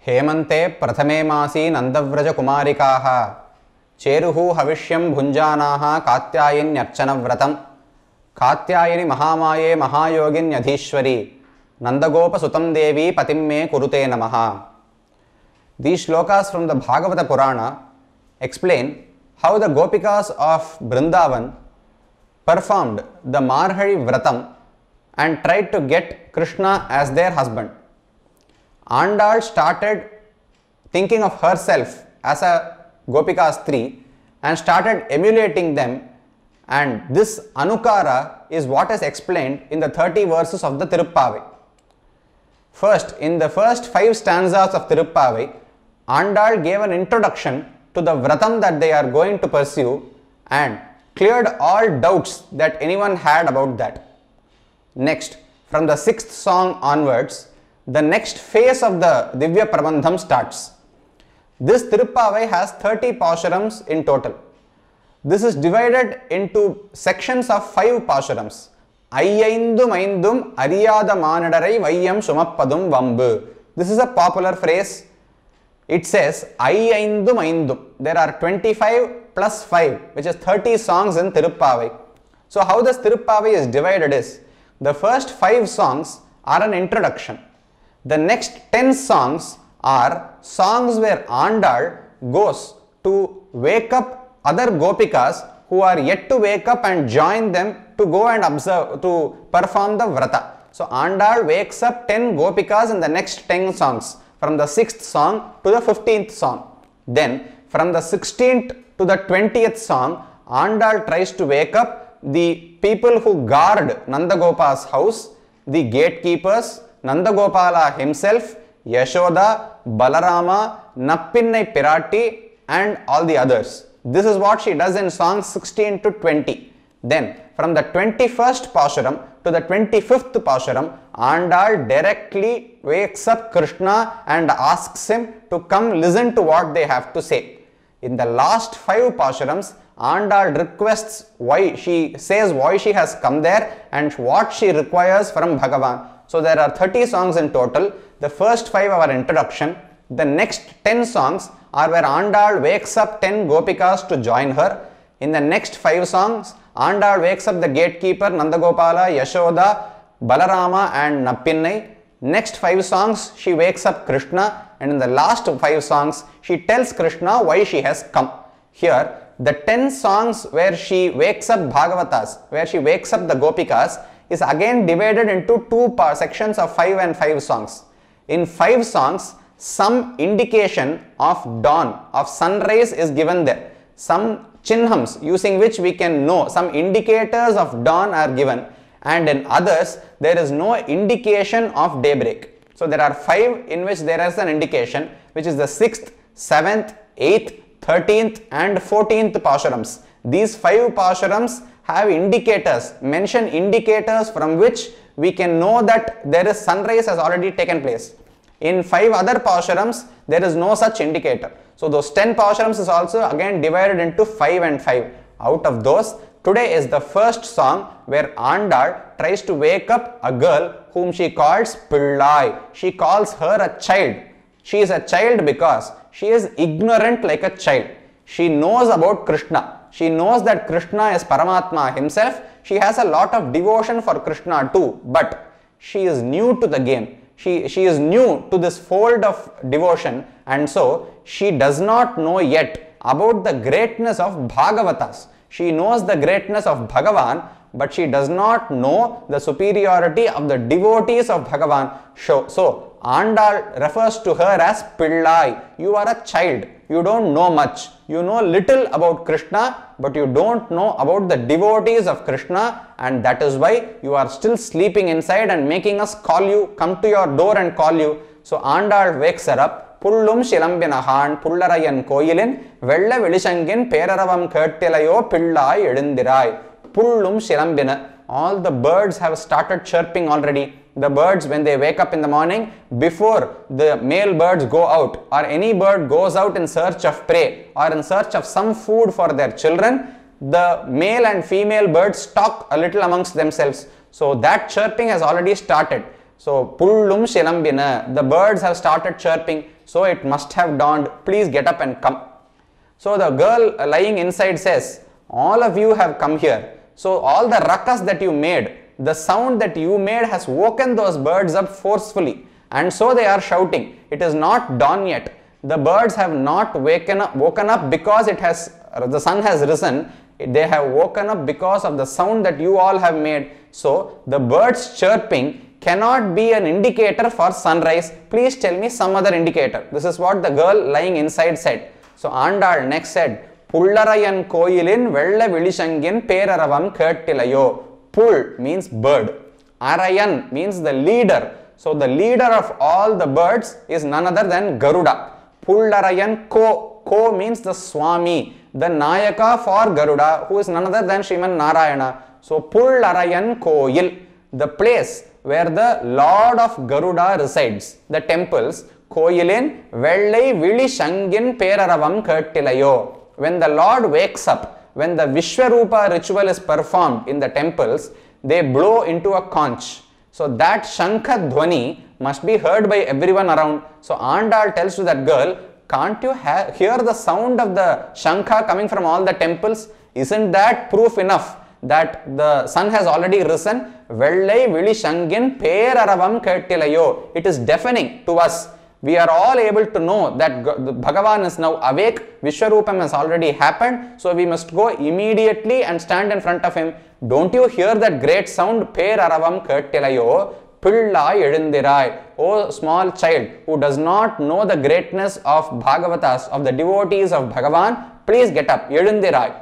हेमंते प्रथमे मासी नंदव्रज कुमारिकाः चेरुः हविष्यं भुञ्जानाः कात्यायन्यर्चनव्रतं कात्यायनि महामाये महायोगिन्यधीश्वरी नंदगोपसुतं देवी पतिं मे कुरुते नमः. These shlokas from the Bhagavata Purana explain how the Gopikas of Vrindavan performed the Marhari Vratam and tried to get Krishna as their husband. Andal started thinking of herself as a Gopika Stri and started emulating them, and this Anukara is what is explained in the 30 verses of the Tiruppavai. First, in the first 5 stanzas of Tiruppavai, Andal gave an introduction to the Vratam that they are going to pursue and cleared all doubts that anyone had about that. Next, from the 6th song onwards, the next phase of the Divya Prabandham starts. This Tiruppavai has 30 Pasurams in total. This is divided into sections of 5 Pasurams. Ayyaindum Aindum Ariyada Manadarai Vayyam Sumappadum Vambu. This is a popular phrase. It says Ayyaindum Aindum. There are 25 plus 5, which is 30 songs in Tiruppavai. So how this Tiruppavai is divided is, the first 5 songs are an introduction. The next 10 songs are songs where Andal goes to wake up other Gopikas who are yet to wake up and join them to go and observe, to perform the Vrata. So Andal wakes up 10 Gopikas in the next 10 songs, from the 6th song to the 15th song. Then from the 16th to the 20th song, Andal tries to wake up the people who guard Nandagopa's house, the gatekeepers, Nandagopala himself, Yashoda, Balarama, Nappinnai Pirati and all the others. This is what she does in songs 16 to 20. Then from the 21st Pashuram to the 25th Pashuram, Andal directly wakes up Krishna and asks him to come listen to what they have to say. In the last 5 Pashurams, Andal requests why she says why she has come there and what she requires from Bhagavan. So there are 30 songs in total. The first 5 are introduction. The next 10 songs are where Andal wakes up 10 Gopikas to join her. In the next 5 songs, Andal wakes up the gatekeeper Nandagopala, Yashoda, Balarama and Nappinnai. Next 5 songs, she wakes up Krishna, and in the last 5 songs, she tells Krishna why she has come. Here, the 10 songs where she wakes up Bhagavatas, where she wakes up the Gopikas, is again divided into 2 sections of 5 and 5 songs. In 5 songs, some indication of dawn, of sunrise is given there. Some chinhams using which we can know, some indicators of dawn are given, and in others there is no indication of daybreak. So there are 5 in which there is an indication, which is the 6th, 7th, 8th, 13th and 14th Pashurams. These 5 Pashurams have indicators, mention indicators from which we can know that there is sunrise has already taken place. In 5 other Pashurams, there is no such indicator. So those 10 Pashurams is also again divided into 5 and 5. Out of those, today is the first song where Andal tries to wake up a girl whom she calls Pillai. She calls her a child. She is a child because she is ignorant like a child. She knows about Krishna. She knows that Krishna is Paramatma himself. She has a lot of devotion for Krishna too, but she is new to the game. She is new to this fold of devotion, and so she does not know yet about the greatness of Bhagavatas. She knows the greatness of Bhagavan, but she does not know the superiority of the devotees of Bhagavan. So Andal refers to her as Pillai. You are a child. You don't know much. You know little about Krishna, but you don't know about the devotees of Krishna, and that is why you are still sleeping inside and making us call you, come to your door and call you. So Andal wakes her up. Pullum Shilambinahan, Pullarayan Koyilin, Vella Velishangin, Peraravam Kurtilayo, Pillai Edindirai. Pullum Shilambina. All the birds have started chirping already. The birds, when they wake up in the morning, before the male birds go out, or any bird goes out in search of prey or in search of some food for their children, the male and female birds talk a little amongst themselves. So that chirping has already started. So pullum shilambina, the birds have started chirping, so it must have dawned. Please get up and come. So the girl lying inside says, all of you have come here. So all the ruckus that you made, the sound that you made has woken those birds up forcefully, and so they are shouting. It is not dawn yet. The birds have not woken up because the sun has risen. They have woken up because of the sound that you all have made. So the birds chirping cannot be an indicator for sunrise. Please tell me some other indicator. This is what the girl lying inside said. So Andal next said, Pullarayan koyilin vella vilishangin peraravam kettilayo. Pull means bird. Arayan means the leader. So the leader of all the birds is none other than Garuda. Pullarayan ko means the Swami, the Nayaka for Garuda, who is none other than Sriman Narayana. So Pullarayan koyil, the place where the Lord of Garuda resides, the temples, koyilin vellai vilishangin peraravam kettilayo. When the Lord wakes up, when the Vishwarupa ritual is performed in the temples, they blow into a conch. So that Shankha Dhwani must be heard by everyone around. So Andal tells to that girl, can't you hear the sound of the Shankha coming from all the temples? Isn't that proof enough that the sun has already risen? Vellai vilishangin peraravam kettilayo. It is deafening to us. We are all able to know that Bhagavan is now awake, Vishwarupam has already happened, so we must go immediately and stand in front of him. Don't you hear that great sound? Peraravam kettilayo, pilla edundirai. Oh small child who does not know the greatness of Bhagavatas, of the devotees of Bhagavan, please get up, edundirai.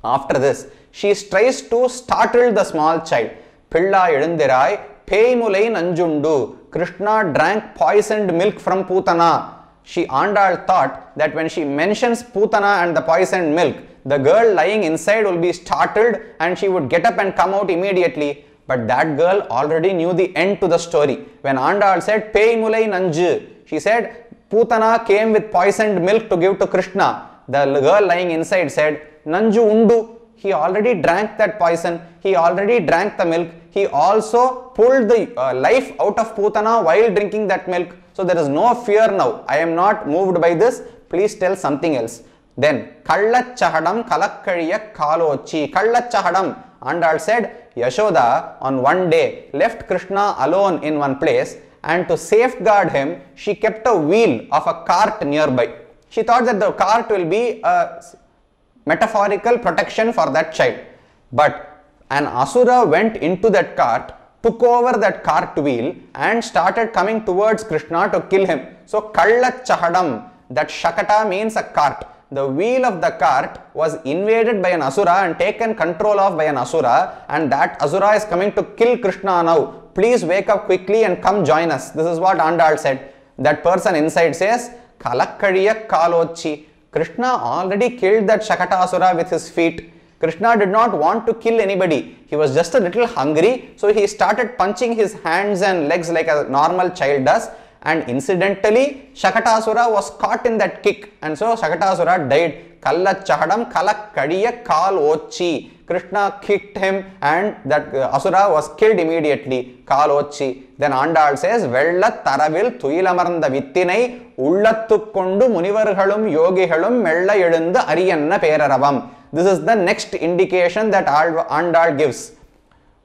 After this, she tries to startle the small child. Pilla edundirai, peimulai nanjundu. Krishna drank poisoned milk from Putana. Andal thought that when she mentions Putana and the poisoned milk, the girl lying inside will be startled and she would get up and come out immediately. But that girl already knew the end to the story. When Andal said, Peimulai Nanju, she said, Putana came with poisoned milk to give to Krishna. The girl lying inside said, Nanju undu. He already drank that poison. He already drank the milk. He also pulled the life out of Putana while drinking that milk. So there is no fear now. I am not moved by this. Please tell something else. Then, Kallachahadam Kalakkaliya Kalochi. Kallachahadam. Andal said, Yashoda on one day left Krishna alone in one place, and to safeguard him, she kept a wheel of a cart nearby. She thought that the cart will be a metaphorical protection for that child. But an Asura went into that cart, took over that cart wheel and started coming towards Krishna to kill him. So Kallachahadam, that Shakata means a cart. The wheel of the cart was invaded by an Asura and taken control of by an Asura, and that Asura is coming to kill Krishna now. Please wake up quickly and come join us. This is what Andal said. That person inside says, Kalakkaliya Kalochi. Krishna already killed that Shakatasura with his feet. Krishna did not want to kill anybody. He was just a little hungry, so he started punching his hands and legs like a normal child does. And incidentally, Shakatasura was caught in that kick, and so Shakatasura died. Kallachahadam Kalakkaliya Kalochi. Krishna kicked him and that Asura was killed immediately. Kalochi. Then Andal says, Vella Taravil Tuilamaranda Vittinai Ullattukkondu Munivarhalum Yogihalum Mella Edunda Ariyanna Peraravam. This is the next indication that Andal gives.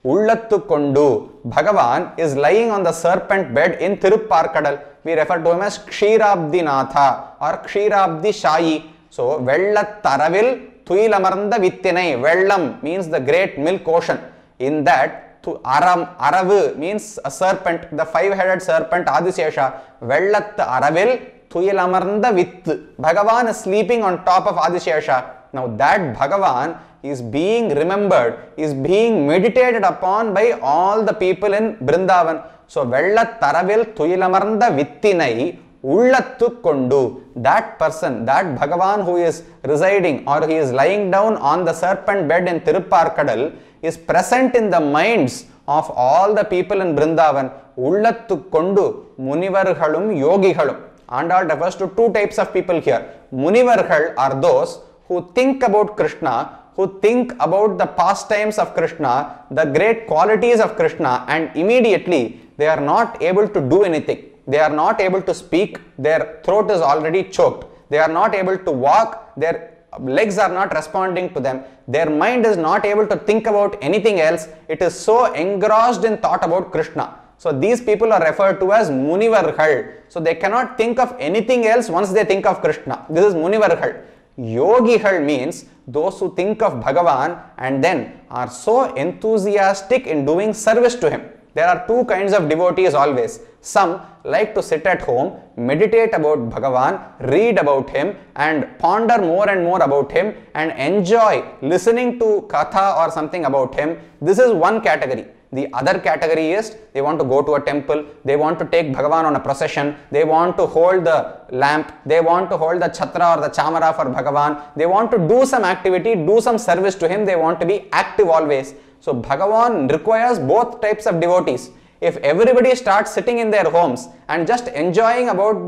Ullattukkondu. Bhagavan is lying on the serpent bed in Tirupparkadal. We refer to him as Kshirabdinatha or Kshirabdi Shayi. So, Vella Taravil Tuilamaranda Vittinai. Vellam means the great milk ocean. In that, Aravu means a serpent, the five-headed serpent Adisesha. Vellat Aravil Tuilamaranda Vitt. Bhagavan is sleeping on top of Adisesha. Now that Bhagavan is being remembered, is being meditated upon by all the people in Vrindavan. So, Vella Taravil Tuilamaranda Vittinai Ullattukkondu. That person, that Bhagavan who is residing or he is lying down on the serpent bed in Tirupparkadal is present in the minds of all the people in Vrindavan. Ullattukkondu Munivarhalum Yogihalum. Andal refers to two types of people here. Munivarhal are those who think about Krishna, who think about the pastimes of Krishna, the great qualities of Krishna, and immediately They are not able to do anything. They are not able to speak. Their throat is already choked. They are not able to walk. Their legs are not responding to them. Their mind is not able to think about anything else. It is so engrossed in thought about Krishna. So these people are referred to as Munivarhal. So they cannot think of anything else once they think of Krishna. This is Munivarhal. Yogihal means those who think of Bhagavan and then are so enthusiastic in doing service to him. There are two kinds of devotees always. Some like to sit at home, meditate about Bhagavan, read about him and ponder more and more about him and enjoy listening to Katha or something about him. This is one category. The other category is they want to go to a temple, they want to take Bhagavan on a procession, they want to hold the lamp, they want to hold the chhatra or the chamara for Bhagavan, they want to do some activity, do some service to him, they want to be active always. So Bhagavan requires both types of devotees. If everybody starts sitting in their homes and just enjoying about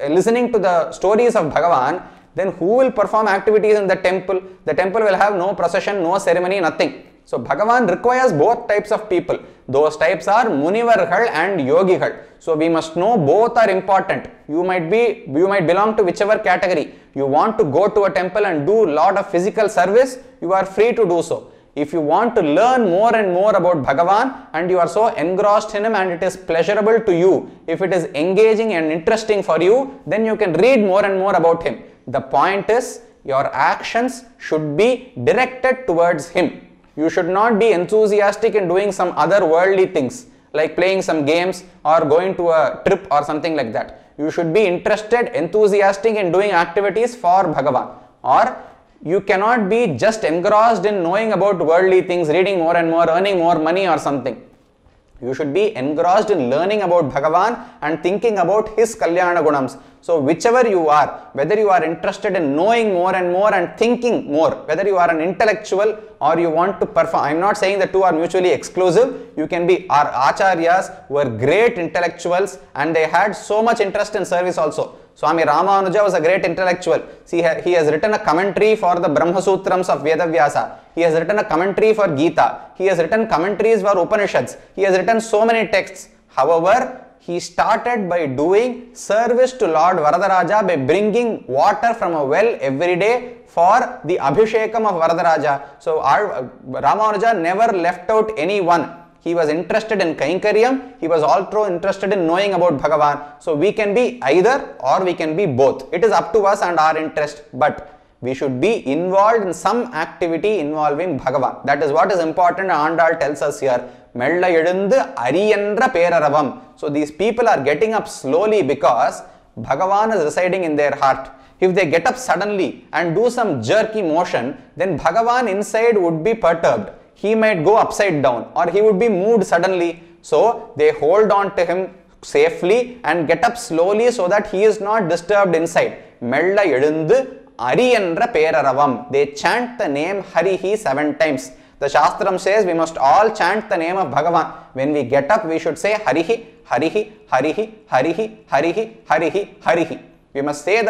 listening to the stories of Bhagavan, then who will perform activities in the temple? The temple will have no procession, no ceremony, nothing. So Bhagavan requires both types of people. Those types are Munivarhal and Yogihal. So we must know both are important. You might belong to whichever category. You want to go to a temple and do lot of physical service, you are free to do so. If you want to learn more and more about Bhagavan and you are so engrossed in him and it is pleasurable to you, if it is engaging and interesting for you, then you can read more and more about him. The point is, your actions should be directed towards him. You should not be enthusiastic in doing some other worldly things like playing some games or going to a trip or something like that. You should be interested, enthusiastic in doing activities for Bhagavan. Or you cannot be just engrossed in knowing about worldly things, reading more and more, earning more money or something. You should be engrossed in learning about Bhagavan and thinking about his Kalyana Gunams. So whichever you are, whether you are interested in knowing more and more and thinking more, whether you are an intellectual or you want to perform, I am not saying the two are mutually exclusive. You can be, our acharyas were great intellectuals and they had so much interest in service also. Swami Ramanuja was a great intellectual. See, he has written a commentary for the Brahma Sutrams of Vedavyasa. He has written a commentary for Gita. He has written commentaries for Upanishads. He has written so many texts. However, he started by doing service to Lord Varadaraja by bringing water from a well every day for the Abhishekam of Varadaraja. So Ramanuja never left out anyone. He was interested in Kainkaryam, he was also interested in knowing about Bhagavan. So we can be either or we can be both. It is up to us and our interest, but we should be involved in some activity involving Bhagavan. That is what is important. Andal tells us here. Mella edundu ariyendra peraravam. So these people are getting up slowly because Bhagavan is residing in their heart. If they get up suddenly and do some jerky motion, then Bhagavan inside would be perturbed. He might go upside down or he would be moved suddenly. So they hold on to him safely and get up slowly so that he is not disturbed inside. Mella edundu ariyendra peraravam. They chant the name Harihi 7 times. The Shastram says we must all chant the name of Bhagavan. When we get up, we should say Harihi, Harihi, Harihi, Harihi, Harihi, Harihi, Harihi. We must say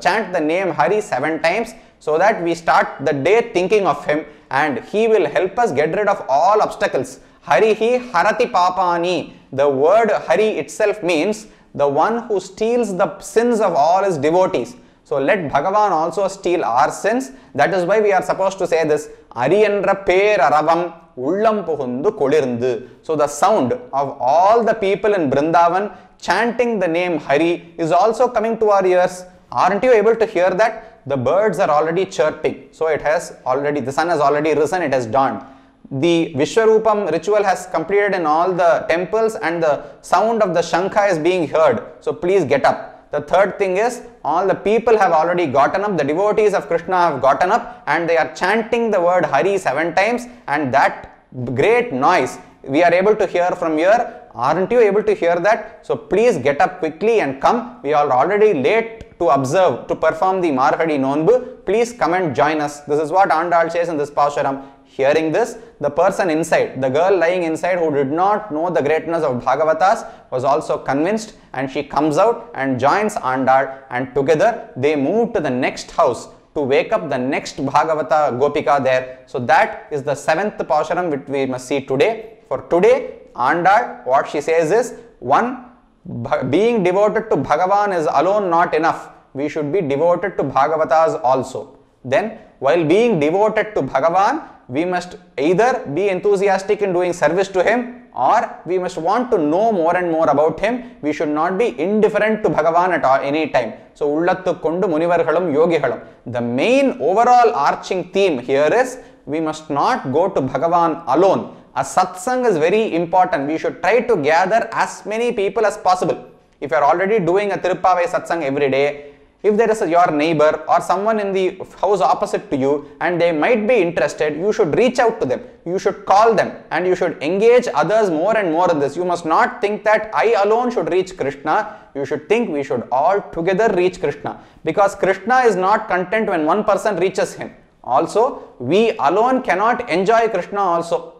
chant the name Hari 7 times so that we start the day thinking of him and he will help us get rid of all obstacles. Harihi harati papani. The word Hari itself means the one who steals the sins of all his devotees. So let Bhagavan also steal our sins. That is why we are supposed to say this. Ariyendra peraravam ullam puhundu kolirndu. So the sound of all the people in Vrindavan chanting the name Hari is also coming to our ears. Aren't you able to hear that? The birds are already chirping. So the sun has already risen, it has dawned. The Vishwarupam ritual has completed in all the temples and the sound of the Shankha is being heard. So please get up. The third thing is, all the people have already gotten up, the devotees of Krishna have gotten up and they are chanting the word Hari 7 times, and that great noise we are able to hear from here. Aren't you able to hear that? So please get up quickly and come. We are already late to observe, to perform the Marhadi Nonbu. Please come and join us. This is what Andal says in this Pausharam. Hearing this, the person inside, the girl lying inside who did not know the greatness of Bhagavatas was also convinced, and she comes out and joins Andal, and together they move to the next house to wake up the next Bhagavata Gopika there. So that is the 7th Pausharam which we must see today. For today, Andal, what she says is, one, being devoted to Bhagavan is alone not enough. We should be devoted to Bhagavatas also. Then, while being devoted to Bhagavan, we must either be enthusiastic in doing service to him, or we must want to know more and more about him. We should not be indifferent to Bhagavan at any time. So, Ullattu kondu munivargalum yogigalum. The main overall arching theme here is, we must not go to Bhagavan alone. A satsang is very important. We should try to gather as many people as possible. If you are already doing a Tirupavai satsang every day, if there is your neighbor or someone in the house opposite to you and they might be interested, you should reach out to them. You should call them and you should engage others more and more in this. You must not think that I alone should reach Krishna. You should think we should all together reach Krishna, because Krishna is not content when one person reaches him. Also, we alone cannot enjoy Krishna also.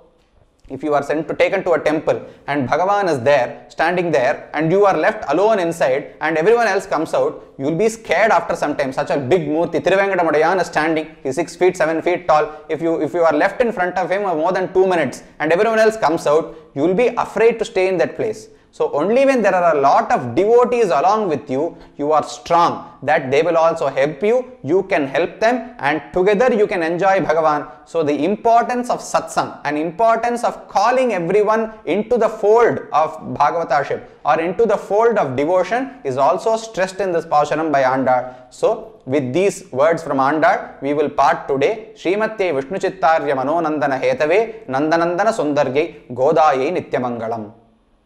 If you are taken to a temple and Bhagavan is there, standing there, and you are left alone inside and everyone else comes out, you will be scared after some time. Such a big Murti, Thiruvenkadamudiyan is standing, he is 6 feet, 7 feet tall. If you are left in front of him for more than 2 minutes and everyone else comes out, you will be afraid to stay in that place. So only when there are a lot of devotees along with you, you are strong, that they will also help you, you can help them, and together you can enjoy Bhagavan. So the importance of satsang and importance of calling everyone into the fold of Bhagavatarship or into the fold of devotion is also stressed in this Paushanam by Andal. So with these words from Andal, we will part today. Srimatye Vishnu Chittarya Manonandana Hetave Nandanandana Sundarge Godaye Nityamangalam.